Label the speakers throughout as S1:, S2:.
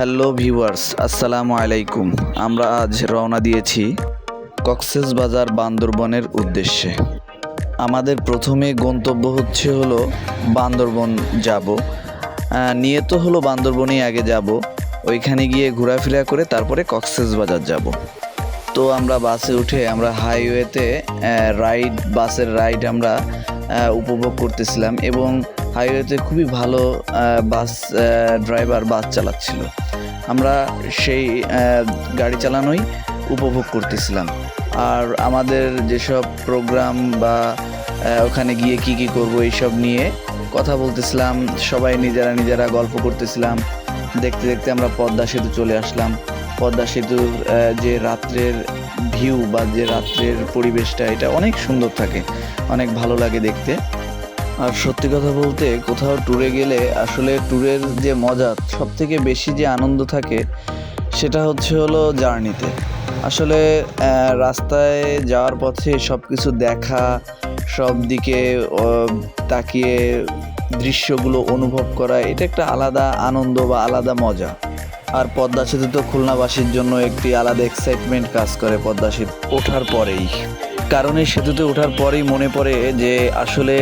S1: Hello viewers, আসসালামু আলাইকুম। আমরা আজ রওনা দিয়েছি কক্সবাজার বান্দরবনের উদ্দেশ্যে। আমাদের প্রথমে গন্তব্য হলো বান্দরবন যাব। নিয়ত হলো বান্দরবনেই আগে যাব, ওইখানে গিয়ে ঘোরাফেরা করে তারপরে কক্সবাজার যাব। তো আমরা বাসে উঠে আমরা হাইওয়েতে বাসের রাইড আমরা উপভোগ করতেছিলাম এবং হাইওয়েতে খুবই ভালো ড্রাইভার বাস চালাচ্ছিল। আমরা সেই গাড়ি চালানোই উপভোগ করতেছিলাম। আর আমাদের যেসব প্রোগ্রাম বা ওখানে গিয়ে কি করব এইসব নিয়ে কথা বলতেছিলাম, সবাই নিজেরা গল্প করতেছিলাম। দেখতে দেখতে আমরা পদ্মা সেতু চলে আসলাম। পদ্মা সেতুর যে রাত্রের ভিউ বা যে রাত্রের পরিবেশটা, এটা অনেক সুন্দর থাকে, অনেক ভালো লাগে দেখতে। আর সত্যি কথা বলতে কোথাও ট্যুরে গেলে আসলে ট্যুরের যে মজা, সবথেকে বেশি যে আনন্দ থাকে সেটা হলো জার্নিতে। আসলে রাস্তায় যাওয়ার পথে সব কিছু দেখা, সব দিকে তাকিয়ে দৃশ্যগুলো অনুভব করা, এটা একটা আলাদা আনন্দ বা আলাদা মজা। আর পদ্মা সেতু তো খুলনাবাসীর জন্য একটি আলাদা এক্সাইটমেন্ট কাজ করে পদ্মা সেতু ওঠার পরেই। কারণ এই সেতুতে ওঠার পরেই মনে পড়ে যে আসলে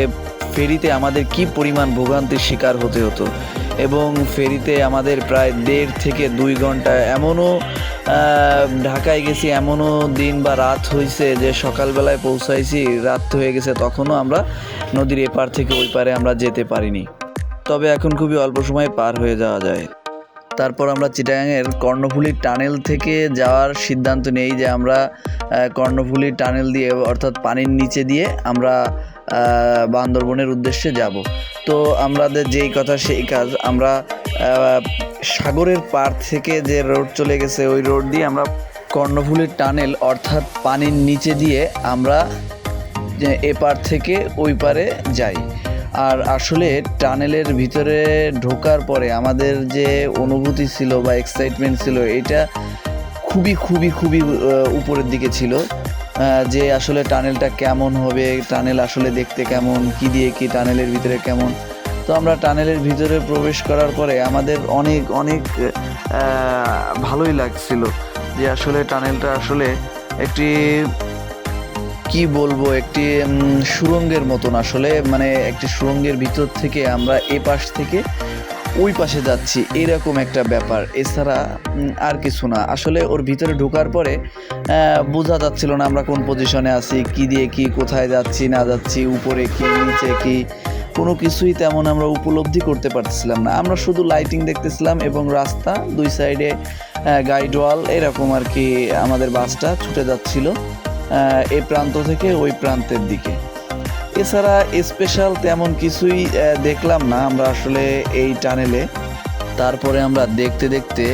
S1: ফেরিতে আমাদের কি পরিমাণ ভোগান্তির শিকার হতে হতো, এবং ফেরিতে আমাদের প্রায় 1.5 থেকে 2 ঘন্টা, এমনও ঢাকায় গেছি, এমনও দিন বা রাত হয়েছে যে সকালবেলায় পৌঁছাইছি, রাত হয়ে গেছে, তখনও আমরা নদীর এপার থেকে ওই পারে আমরা যেতে পারিনি। তবে এখন খুবই অল্প সময়ে পার হয়ে যাওয়া যায়। তারপর আমরা চিটাগাংয়ের কর্ণফুলী টানেল থেকে যাওয়ার সিদ্ধান্ত নেই যে আমরা কর্ণফুলী টানেল দিয়ে, অর্থাৎ পানির নিচে দিয়ে আমরা বান্দরবনের উদ্দেশ্যে যাব। তো আমাদের যেই কথা সেই কাজ। আমরা সাগরের পার থেকে যে রোড চলে গেছে, ওই রোড দিয়ে আমরা কর্ণফুলীর টানেল অর্থাৎ পানির নিচে দিয়ে আমরা এপার থেকে ওই পারে যাই। আর আসলে টানেলের ভিতরে ঢোকার পরে আমাদের যে অনুভূতি ছিল বা এক্সাইটমেন্ট ছিল, এটা খুবই খুবই খুবই উপরের দিকে ছিল। যে আসলে টানেলটা কেমন হবে, টানেল আসলে দেখতে কেমন, কি দিয়ে কি টানেলের ভিতরে কেমন। তো আমরা টানেলের ভিতরে প্রবেশ করার পরে আমাদের অনেক অনেক ভালোই লাগছিল যে আসলে টানেলটা আসলে একটি কি বলবো, একটি সুড়ঙ্গের মতন। আসলে মানে একটি সুড়ঙ্গের ভিতর থেকে আমরা এ পাশ থেকে ওই পাশে যাচ্ছি, এরকম একটা ব্যাপার। এছাড়া আর কিছু না। আসলে ওর ভিতরে ঢোকার পরে বোঝা যাচ্ছিল না আমরা কোন পজিশনে আছি, কি দিয়ে কি, কোথায় যাচ্ছি না যাচ্ছি, উপরে কি নিচে কি, কোনো কিছুই তেমন আমরা উপলব্ধি করতে পারছিলাম না। আমরা শুধু লাইটিং দেখতেছিলাম এবং রাস্তা দুই সাইডে গাইড ওয়াল, এরকম আর কি আমাদের বাসটা ছুটে যাচ্ছিল এই প্রান্ত থেকে ওই প্রান্তের দিকে। এছাড়া স্পেশাল তেমন কিছুই দেখলাম না আমরা আসলে এই টানেলে। তারপরে আমরা দেখতে দেখতে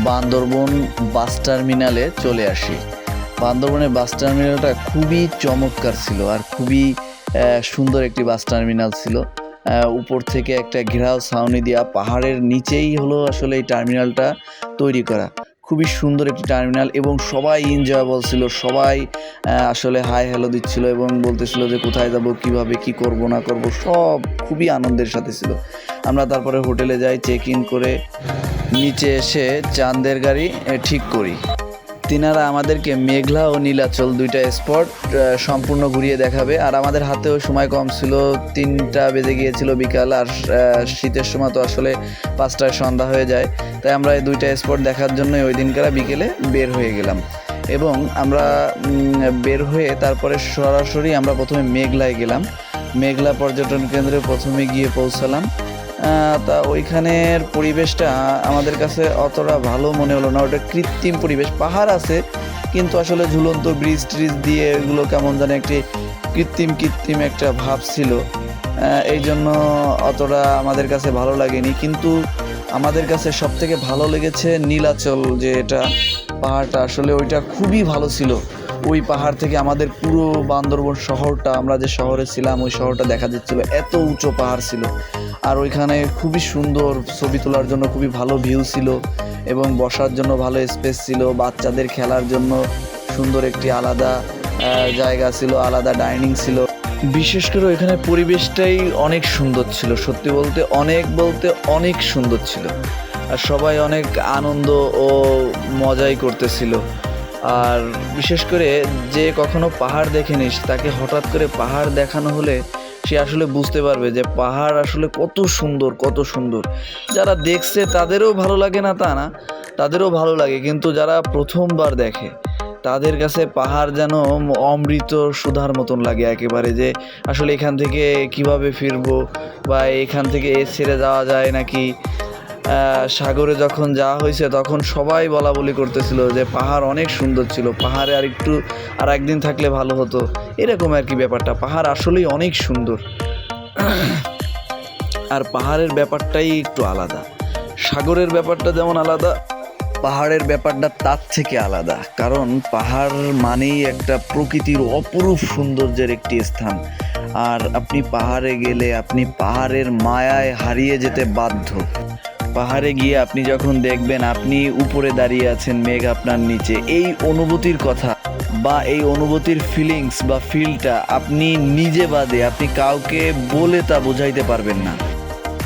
S1: বান্দরবন বাস টার্মিনালে চলে আসি। বান্দরবনের বাস টার্মিনালটা খুবই চমৎকার ছিল আর খুবই সুন্দর একটি বাস টার্মিনাল ছিল। উপর থেকে একটা ঘেরাও ছাউনি দেওয়া, পাহাড়ের নিচেই আসলে এই টার্মিনালটা তৈরি করা। খুবই সুন্দর একটি টার্মিনাল এবং সবাই এনজয়েবল ছিল। সবাই আসলে হাই হ্যালো দিচ্ছিল এবং বলতেছিল যে কোথায় যাব, কিভাবে কি করব না করব, সব খুবই আনন্দের সাথে ছিল। আমরা তারপরে হোটেলে যাই, চেক ইন করে নিচে এসে চাঁদের গাড়ি ঠিক করি। তিনারা আমাদেরকে মেঘলা ও নীলাচল দুইটা স্পট সম্পূর্ণ ঘুরিয়ে দেখাবে। আর আমাদের হাতেও সময় কম ছিল, 3টা বেজে গিয়েছিল বিকাল। আর শীতের সময় তো আসলে 5টায় সন্ধ্যা হয়ে যায়। তাই আমরা এই 2টা স্পট দেখার জন্য ওই দিনকার বিকেলে বের হয়ে গেলাম। এবং আমরা বের হয়ে তারপরে সরাসরি আমরা প্রথমে মেঘলায় গেলাম। মেঘলা পর্যটন কেন্দ্রে প্রথমে গিয়ে পৌঁছালাম। তা ওইখানের পরিবেশটা আমাদের কাছে অতটা ভালো মনে হলো না। ওটা কৃত্রিম পরিবেশ, পাহাড় আছে কিন্তু আসলে ঝুলন্ত ব্রিজ ট্রিজ দিয়ে এগুলো কেমন জানি একটি কৃত্রিম একটা ভাব ছিল। এই জন্য অতটা আমাদের কাছে ভালো লাগেনি। কিন্তু আমাদের কাছে সবথেকে ভালো লেগেছে নীলাচল, যে এটা পাহাড়টা, আসলে ওইটা খুবই ভালো ছিল। ওই পাহাড় থেকে আমাদের পুরো বান্দরবন শহরটা, আমরা যে শহরে ছিলাম ওই শহরটা দেখা যাচ্ছিল, এত উঁচু পাহাড় ছিল। আর ওইখানে খুবই সুন্দর ছবি তোলার জন্য খুবই ভালো ভিউ ছিল এবং বসার জন্য ভালো স্পেস ছিল। বাচ্চাদের খেলার জন্য সুন্দর একটি আলাদা জায়গা ছিল, আলাদা ডাইনিং ছিল। বিশেষ করে ওইখানে পরিবেশটাই অনেক সুন্দর ছিল, সত্যি বলতে অনেক সুন্দর ছিল। আর সবাই অনেক আনন্দ ও মজাই করতেছিল। আর বিশেষ করে যে কখনো পাহাড় দেখেনি তাকে হঠাৎ করে পাহাড় দেখানো হলে সে আসলে বুঝতে পারবে যে পাহাড় আসলে কত সুন্দর, কত সুন্দর। যারা দেখছে তাদেরও ভালো লাগে না তা না, তাদেরও ভালো লাগে, কিন্তু যারা প্রথমবার দেখে তাদের কাছে পাহাড় যেন অমৃত সুধার মতন লাগে একেবারে, যে আসলে এখান থেকে কিভাবে ফিরবো, বা এখান থেকে ছেড়ে যাওয়া যায় নাকি। সাগরে যখন যাওয়া হয়েছে তখন সবাই বলা বলি করতেছিল যে পাহাড় অনেক সুন্দর ছিল, পাহাড়ে আর একদিন থাকলে ভালো হতো, এরকম আর কি ব্যাপারটা। পাহাড় আসলেই অনেক সুন্দর। আর পাহাড়ের ব্যাপারটাই একটু আলাদা। সাগরের ব্যাপারটা যেমন আলাদা, পাহাড়ের ব্যাপারটা তার থেকে আলাদা। কারণ পাহাড় মানেই একটা প্রকৃতির অপরূপ সৌন্দর্যের একটি স্থান। আর আপনি পাহাড়ে গেলে আপনি পাহাড়ের মায়ায় হারিয়ে যেতে বাধ্য। পাহাড়ে গিয়ে আপনি যখন দেখবেন আপনি উপরে দাঁড়িয়ে আছেন, মেঘ আপনার নিচে, এই অনুভূতির কথা বা এই অনুভূতির ফিলিংস বা ফিলটা আপনি নিজে বাদে আপনি কাউকে বলে তা বোঝাইতে পারবেন না।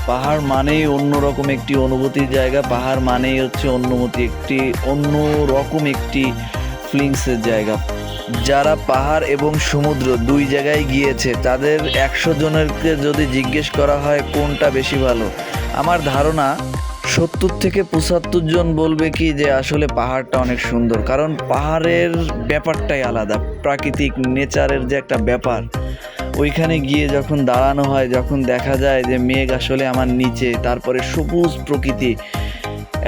S1: পাহাড় মানেই অন্যরকম একটি অনুভূতির জায়গা। পাহাড় মানেই হচ্ছে অন্যরকম একটি ফিলিংসের জায়গা। যারা পাহাড় এবং সমুদ্র দুই জায়গায় গিয়েছে তাদের 100 জনেরকে যদি জিজ্ঞেস করা হয় কোনটা বেশি ভালো, আমার ধারণা 70 থেকে 75 জন বলবে কি যে আসলে পাহাড়টা অনেক সুন্দর। কারণ পাহাড়ের ব্যাপারটাই আলাদা, প্রাকৃতিক নেচারের যে একটা ব্যাপার, ওইখানে গিয়ে যখন দাঁড়ানো হয়, যখন দেখা যায় যে মেঘ আসলে আমার নিচে, তারপরে সবুজ প্রকৃতি,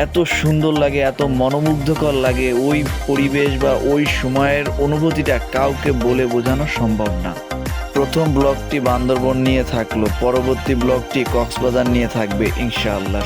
S1: এত সুন্দর লাগে, এত মনোমুগ্ধকর লাগে। ওই পরিবেশ বা ওই সময়ের অনুভূতিটা কাউকে বলে বোঝানো সম্ভব না। প্রথম ব্লগটি বান্দরবন নিয়ে থাকলো, পরবর্তী ব্লগটি কক্সবাজার নিয়ে থাকবে ইনশাআল্লাহ।